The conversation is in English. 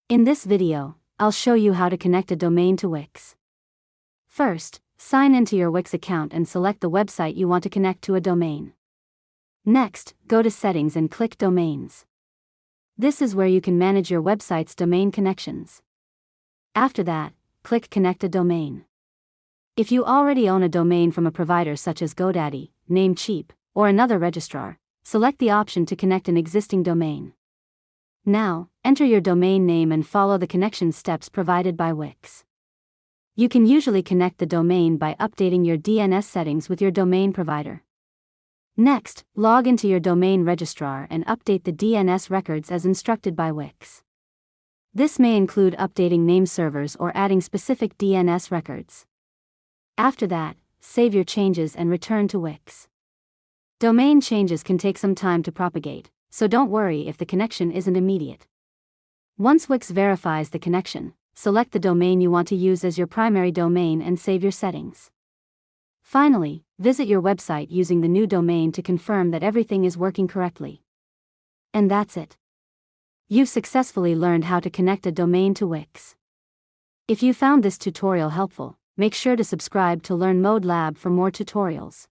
In this video, I'll show you how to connect a domain to Wix. First, sign into your Wix account and select the website you want to connect to a domain. Next, go to Settings and click Domains. This is where you can manage your website's domain connections. After that, click Connect a Domain. If you already own a domain from a provider such as GoDaddy, Namecheap, or another registrar, select the option to connect an existing domain. Now, enter your domain name and follow the connection steps provided by Wix. You can usually connect the domain by updating your DNS settings with your domain provider. Next, log into your domain registrar and update the DNS records as instructed by Wix. This may include updating nameservers or adding specific DNS records. After that, save your changes and return to Wix. Domain changes can take some time to propagate, so don't worry if the connection isn't immediate. Once Wix verifies the connection, select the domain you want to use as your primary domain and save your settings. Finally, visit your website using the new domain to confirm that everything is working correctly. And that's it. You've successfully learned how to connect a domain to Wix. If you found this tutorial helpful, make sure to subscribe to LearnModelab for more tutorials.